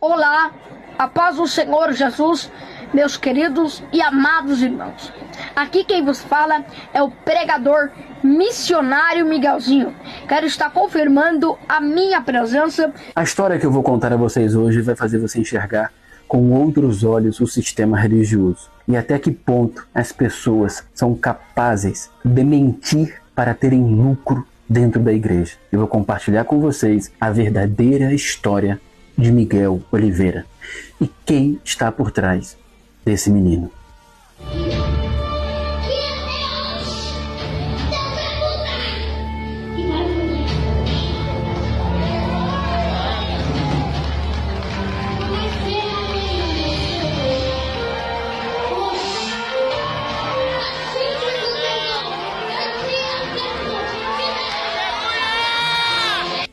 Olá, a paz do Senhor Jesus, meus queridos e amados irmãos. Aqui quem vos fala é o pregador missionário Miguelzinho. Quero estar confirmando a minha presença. A história que eu vou contar a vocês hoje vai fazer você enxergar com outros olhos o sistema religioso e até que ponto as pessoas são capazes de mentir para terem lucro dentro da igreja. Eu vou compartilhar com vocês a verdadeira história de Miguel Oliveira e quem está por trás desse menino.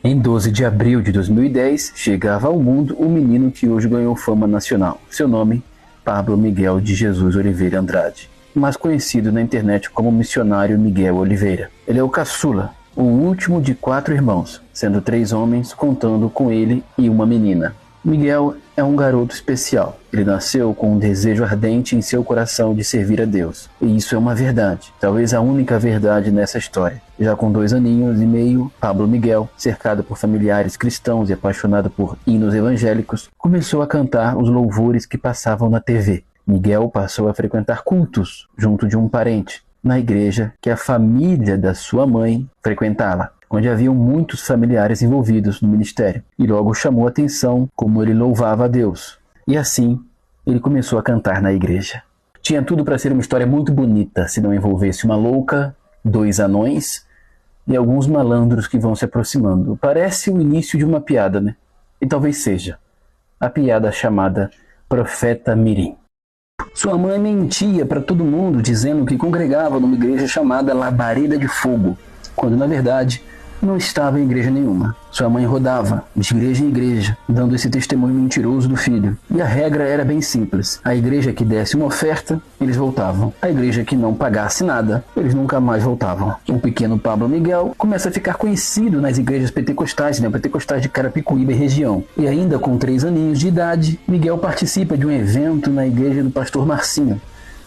Em 12 de abril de 2010, chegava ao mundo o menino que hoje ganhou fama nacional. Seu nome, Pablo Miguel de Jesus Oliveira Andrade, mais conhecido na internet como missionário Miguel Oliveira. Ele é o caçula, o último de 4 irmãos, sendo 3 homens contando com ele e uma menina. Miguel é um garoto especial. Ele nasceu com um desejo ardente em seu coração de servir a Deus. E isso é uma verdade, talvez a única verdade nessa história. Já com 2 aninhos e meio, Pablo Miguel, cercado por familiares cristãos e apaixonado por hinos evangélicos, começou a cantar os louvores que passavam na TV. Miguel passou a frequentar cultos junto de um parente, na igreja que a família da sua mãe frequentava, onde haviam muitos familiares envolvidos no ministério, e logo chamou a atenção como ele louvava a Deus. E assim, ele começou a cantar na igreja. Tinha tudo para ser uma história muito bonita, se não envolvesse uma louca, 2 anões e alguns malandros que vão se aproximando. Parece o início de uma piada, né? E talvez seja a piada chamada Profeta Mirim. Sua mãe mentia para todo mundo, dizendo que congregava numa igreja chamada Labareda de Fogo, quando na verdade não estava em igreja nenhuma. Sua mãe rodava de igreja em igreja, dando esse testemunho mentiroso do filho. E a regra era bem simples. A igreja que desse uma oferta, eles voltavam. A igreja que não pagasse nada, eles nunca mais voltavam. O pequeno Pablo Miguel começa a ficar conhecido nas igrejas pentecostais, pentecostais de Carapicuíba e região. E ainda com 3 aninhos de idade, Miguel participa de um evento na igreja do pastor Marcinho.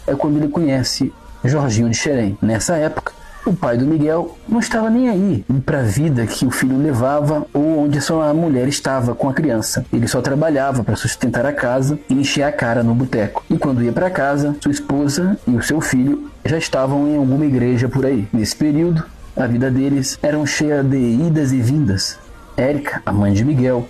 É quando ele conhece Jorginho de Xerém. Nessa época, o pai do Miguel não estava nem aí para a vida que o filho levava ou onde sua mulher estava com a criança. Ele só trabalhava para sustentar a casa e encher a cara no boteco. E quando ia para casa, sua esposa e o seu filho já estavam em alguma igreja por aí. Nesse período, a vida deles era cheia de idas e vindas. Érica, a mãe de Miguel,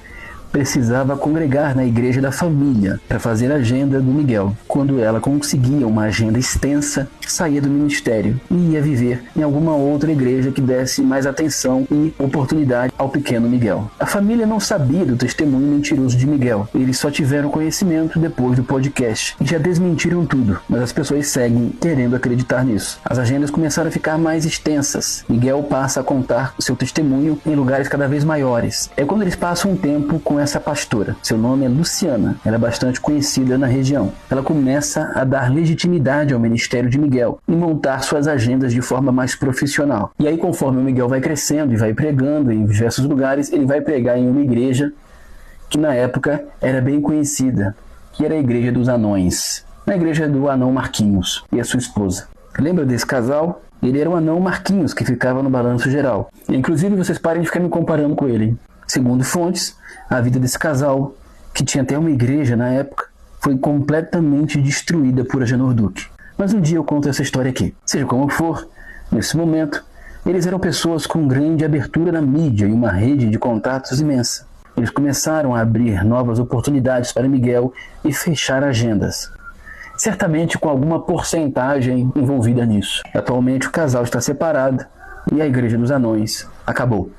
precisava congregar na igreja da família para fazer a agenda do Miguel. Quando ela conseguia uma agenda extensa, saía do ministério e ia viver em alguma outra igreja que desse mais atenção e oportunidade ao pequeno Miguel. A família não sabia do testemunho mentiroso de Miguel. Eles só tiveram conhecimento depois do podcast e já desmentiram tudo, mas as pessoas seguem querendo acreditar nisso. As agendas começaram a ficar mais extensas. Miguel passa a contar o seu testemunho em lugares cada vez maiores. É quando eles passam um tempo com essa pastora. Seu nome é Luciana. Ela é bastante conhecida na região. Ela começa a dar legitimidade ao ministério de Miguel e montar suas agendas de forma mais profissional. E aí, conforme o Miguel vai crescendo e vai pregando em diversos lugares, ele vai pregar em uma igreja que na época era bem conhecida, que era a Igreja dos Anões, na igreja do anão Marquinhos e a sua esposa. Lembra desse casal? Ele era o anão Marquinhos, que ficava no balanço geral. E, inclusive, vocês parem de ficar me comparando com ele. Segundo fontes, a vida desse casal, que tinha até uma igreja na época, foi completamente destruída por Agenor Duque. Mas um dia eu conto essa história aqui. Seja como for, nesse momento, eles eram pessoas com grande abertura na mídia e uma rede de contatos imensa. Eles começaram a abrir novas oportunidades para Miguel e fechar agendas, certamente com alguma porcentagem envolvida nisso. Atualmente o casal está separado e a Igreja dos Anões acabou.